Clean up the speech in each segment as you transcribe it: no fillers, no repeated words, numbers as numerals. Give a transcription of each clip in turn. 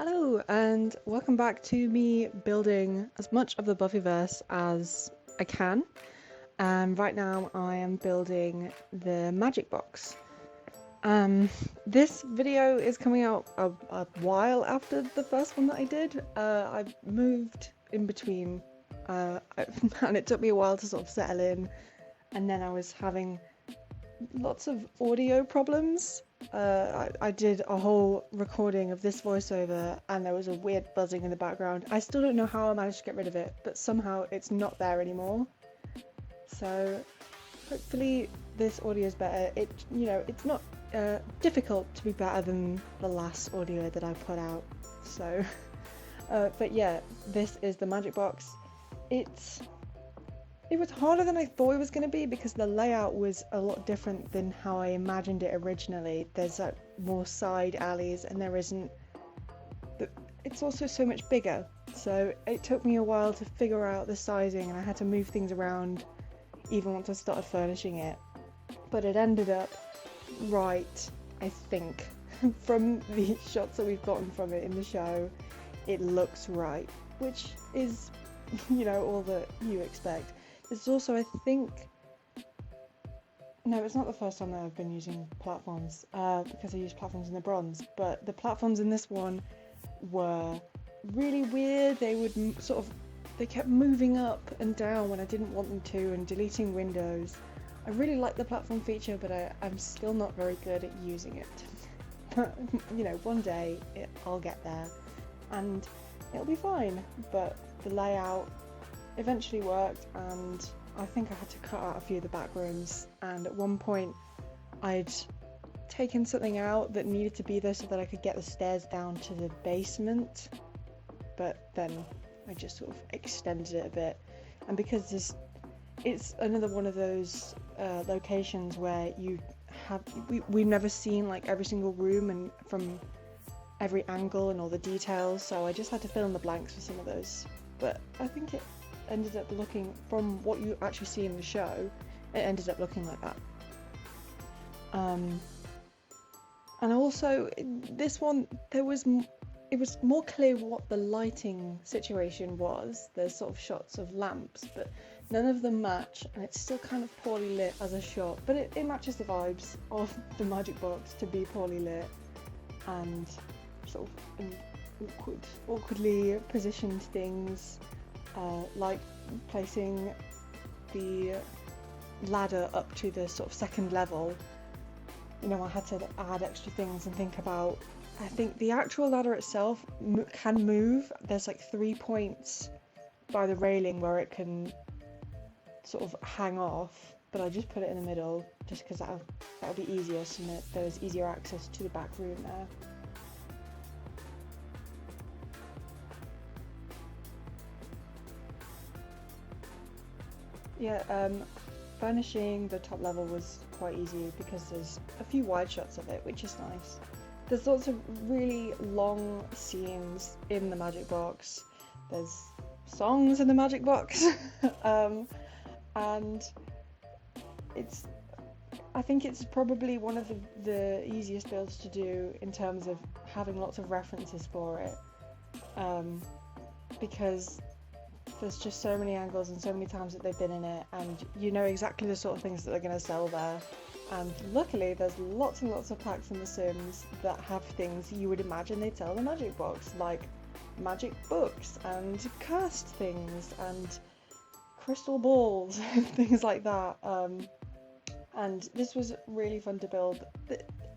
Hello, and welcome back to me building as much of the Buffyverse as I can. Right now I am building the magic box. Um, this video is coming out a while after the first one that I did. I moved in between, and it took me a while to sort of settle in, and then I was having lots of audio problems. I did a whole recording of this voiceover and there was a weird buzzing in the background. I still don't know how I managed to get rid of it, but somehow it's not there anymore. So hopefully this audio is better. It's not difficult to be better than the last audio that I put out. So, but yeah, this is the magic box. It was harder than I thought it was going to be because the layout was a lot different than how I imagined it originally. There's more side alleys and there isn't, but it's also so much bigger. So it took me a while to figure out the sizing and I had to move things around even once I started furnishing it. But it ended up right, I think. From the shots that we've gotten from it in the show, it looks right, which is, all that you expect. It's also, I think, no, it's not the first time that I've been using platforms, because I used platforms in the bronze, but the platforms in this one were really weird. They would they kept moving up and down when I didn't want them to and deleting windows. I really like the platform feature, but I'm still not very good at using it. But, one day I'll get there and it'll be fine, but the layout eventually worked and I think I had to cut out a few of the back rooms, and at one point I'd taken something out that needed to be there so that I could get the stairs down to the basement, but then I just sort of extended it a bit. And because it's another one of those locations where we've never seen like every single room and from every angle and all the details, so I just had to fill in the blanks for some of those. But I think it ended up looking, from what you actually see in the show, it ended up looking like that. And also this one, it was more clear what the lighting situation was. There's sort of shots of lamps, but none of them match, and it's still kind of poorly lit as a shot, but it matches the vibes of the magic box to be poorly lit and sort of awkwardly positioned things. Like placing the ladder up to the sort of second level. I had to add extra things and think about, I think the actual ladder itself can move. There's like 3 points by the railing where it can sort of hang off, but I just put it in the middle just because that would be easier, so that there's easier access to the back room there. Yeah, furnishing the top level was quite easy because there's a few wide shots of it, which is nice. There's lots of really long scenes in the magic box. There's songs in the magic box. And I think it's probably one of the easiest builds to do in terms of having lots of references for it. Because there's just so many angles and so many times that they've been in it, and you know exactly the sort of things that they're going to sell there. And luckily there's lots and lots of packs in The Sims that have things you would imagine they'd sell in the magic box, like magic books and cursed things and crystal balls and things like that. And this was really fun to build.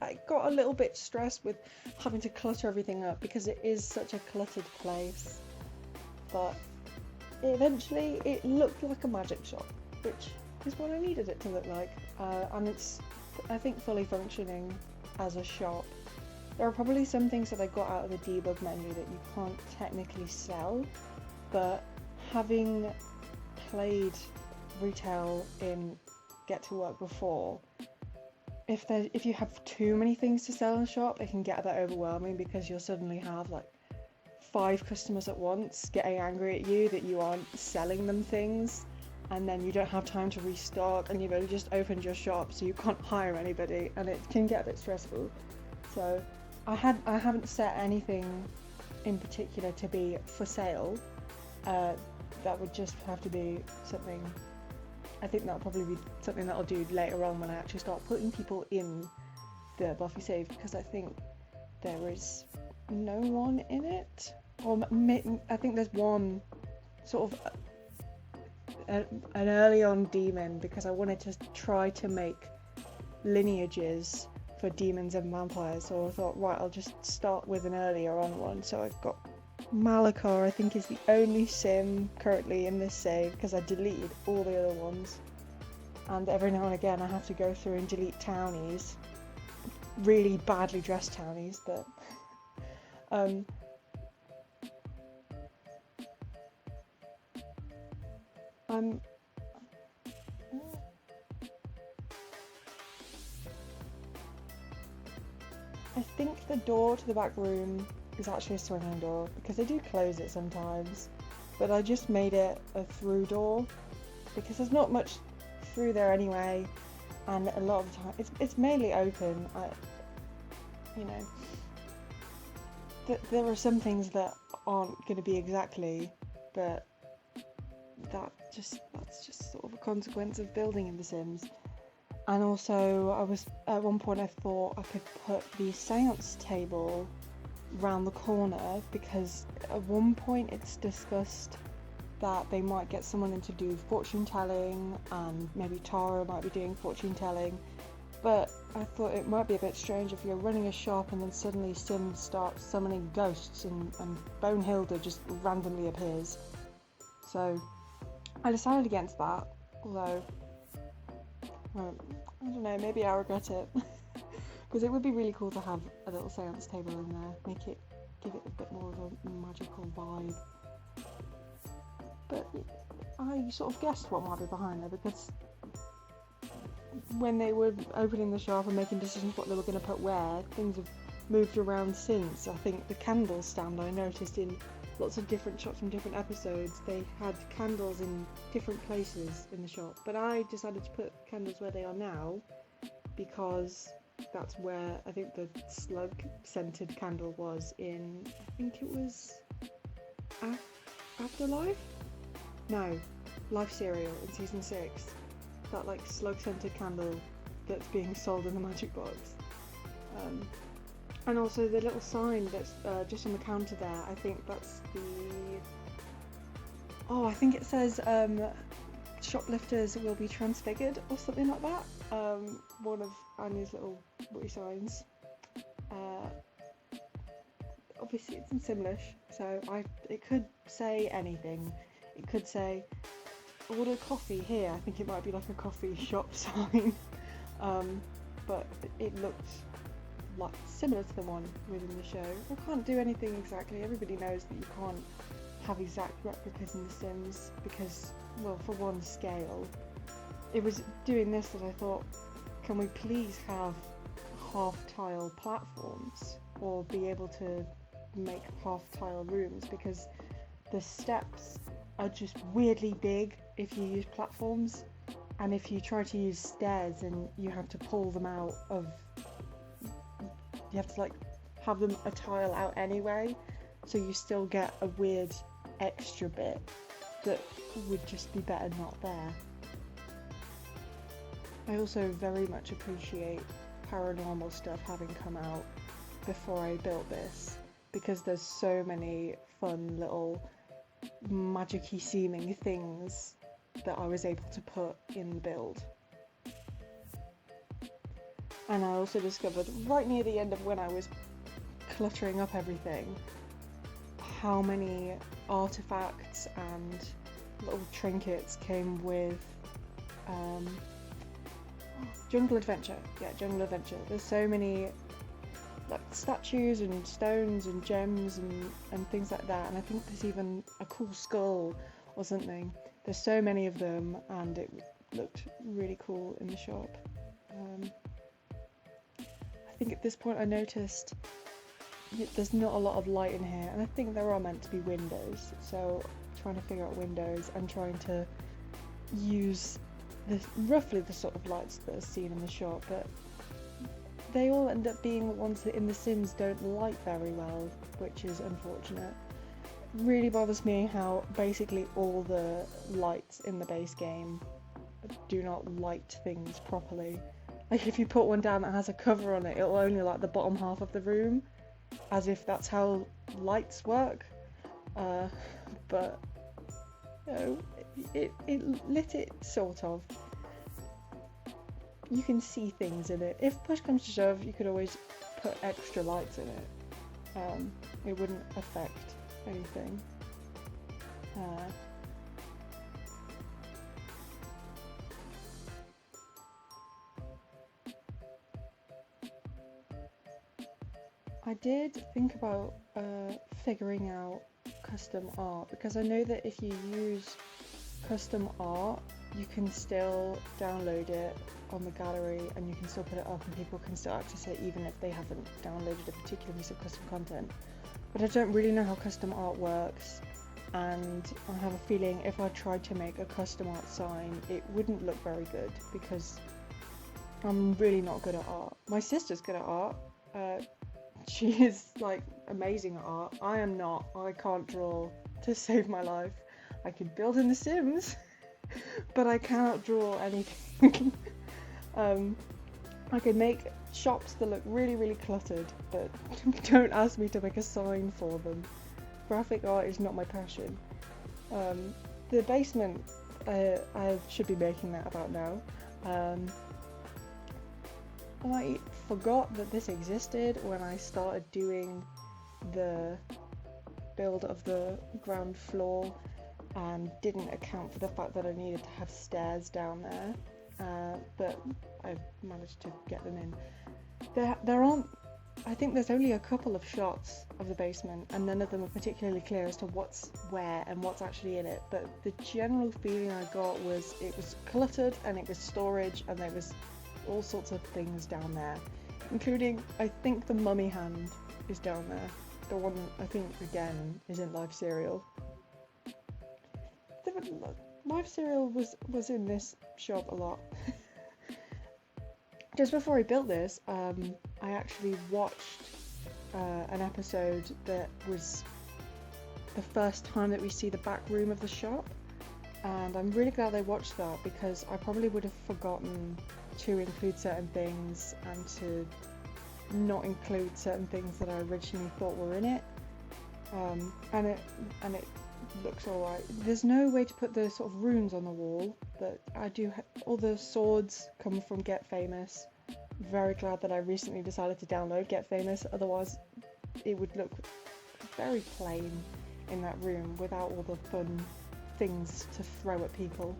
I got a little bit stressed with having to clutter everything up because it is such a cluttered place, but eventually it looked like a magic shop, which is what I needed it to look like. And it's, I think, fully functioning as a shop. There are probably some things that I got out of the debug menu that you can't technically sell, but having played retail in Get to Work before, if you have too many things to sell in a shop, it can get a bit overwhelming because you'll suddenly have like 5 customers at once getting angry at you that you aren't selling them things, and then you don't have time to restock, and you've only just opened your shop, so you can't hire anybody, and it can get a bit stressful. So I haven't set anything in particular to be for sale. That would just have to be something, I think that'll probably be something that I'll do later on when I actually start putting people in the Buffy save, because I think there is no one in it, or I think there's one sort of an early on demon, because I wanted to try to make lineages for demons and vampires, so I thought, right, I'll just start with an earlier on one. So I've got Malachar, I think, is the only sim currently in this save, because I deleted all the other ones, and every now and again I have to go through and delete townies, really badly dressed townies, but I think the door to the back room is actually a swinging door, because they do close it sometimes, but I just made it a through door because there's not much through there anyway, and a lot of the time it's mainly open. You know, there are some things that aren't going to be exactly, but that's just sort of a consequence of building in The Sims. And also, at one point I thought I could put the seance table round the corner, because at one point it's discussed that they might get someone in to do fortune telling, and maybe Tara might be doing fortune telling, but I thought it might be a bit strange if you're running a shop and then suddenly Sims start summoning ghosts and Bonehilda just randomly appears. So I decided against that, although I don't know, maybe I regret it. Because it would be really cool to have a little seance table in there, give it a bit more of a magical vibe. But I sort of guessed what might be behind there, because when they were opening the shop and making decisions what they were going to put where, things have moved around since. I think the candle stand, I noticed in lots of different shops from different episodes, they had candles in different places in the shop, but I decided to put candles where they are now, because that's where I think the slug scented candle was in, I think it was Afterlife? No, Life Cereal in season 6. That like slug scented candle that's being sold in the magic box. And also the little sign that's just on the counter there, I think that's I think it says shoplifters will be transfigured or something like that. One of Anya's little witty signs. Obviously it's in Simlish, so it could say anything. It could say order coffee here. I think it might be like a coffee shop sign. But it looked like similar to the one within the show. I can't do anything exactly. Everybody knows that you can't have exact replicas in The Sims because, well, for one, scale. It was doing this that I thought, can we please have half-tile platforms, or be able to make half-tile rooms, because the steps are just weirdly big if you use platforms, and if you try to use stairs and you have to pull them out of, you have to like have them a tile out anyway, so you still get a weird extra bit that would just be better not there. I also very much appreciate paranormal stuff having come out before I built this, because there's so many fun little magic-y seeming things that I was able to put in the build. And I also discovered right near the end of when I was cluttering up everything how many artifacts and little trinkets came with Jungle Adventure. Yeah, Jungle Adventure. There's so many like statues and stones and gems and things like that, and I think there's even a cool skull or something. There's so many of them, and it looked really cool in the shop. I think at this point I noticed there's not a lot of light in here, and I think there are meant to be windows, so trying to figure out windows and trying to use roughly the sort of lights that are seen in the shop, but they all end up being the ones that in The Sims don't light very well, which is unfortunate. Really bothers me how basically all the lights in the base game do not light things properly. Like if you put one down that has a cover on it, it'll only light the bottom half of the room, as if that's how lights work. But you know, it lit it sort of. You can see things in it. If push comes to shove, you could always put extra lights in it. It wouldn't affect anything. I did think about figuring out custom art, because I know that if you use custom art, you can still download it on the gallery and you can still put it up and people can still access it even if they haven't downloaded a particular piece of custom content. But I don't really know how custom art works, and I have a feeling if I tried to make a custom art sign, it wouldn't look very good because I'm really not good at art. My sister's good at art. She is like amazing at art. I am not. I can't draw to save my life. I can build in The Sims, but I cannot draw anything. I can make shops that look really, really cluttered, but don't ask me to make a sign for them. Graphic art is not my passion. The basement, I should be making that about now. I forgot that this existed when I started doing the build of the ground floor and didn't account for the fact that I needed to have stairs down there, but I managed to get them in. There aren't, I think there's only a couple of shots of the basement and none of them are particularly clear as to what's where and what's actually in it, but the general feeling I got was it was cluttered and it was storage and there was all sorts of things down there, including I think the mummy hand is down there, the one I think again is in Live Serial. Live Serial was in this shop a lot. Just before I built this, I actually watched an episode that was the first time that we see the back room of the shop, and I'm really glad I watched that because I probably would have forgotten to include certain things and to not include certain things that I originally thought were in it. And it looks alright. There's no way to put the sort of runes on the wall, but I do all the swords come from Get Famous. Very glad that I recently decided to download Get Famous, otherwise it would look very plain in that room without all the fun things to throw at people.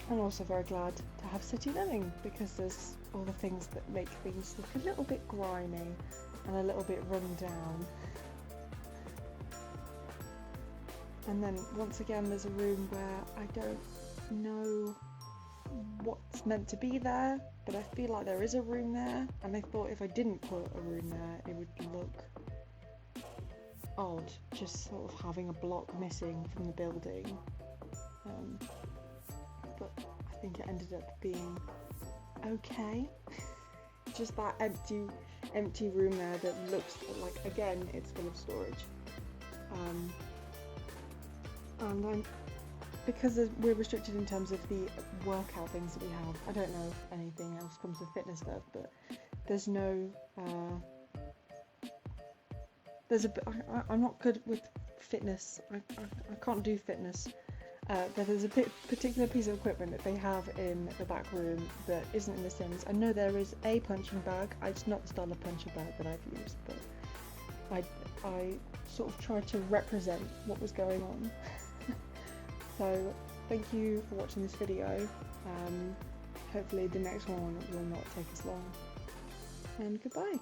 I'm also very glad to have City Living because there's all the things that make things look a little bit grimy and a little bit run down. And then once again there's a room where I don't know what's meant to be there, but I feel like there is a room there, and I thought if I didn't put a room there it would look odd, just sort of having a block missing from the building. But I think it ended up being okay. Just that empty room there that looks like, again, it's full of storage. And because we're restricted in terms of the workout things that we have, I don't know if anything else comes with fitness stuff, but there's no I'm not good with fitness. I can't do fitness. But there's a particular piece of equipment that they have in the back room that isn't in The Sims. I know there is a punching bag. It's not the style of punching bag that I've used, but I sort of tried to represent what was going on. So thank you for watching this video. Hopefully the next one will not take as long. And goodbye.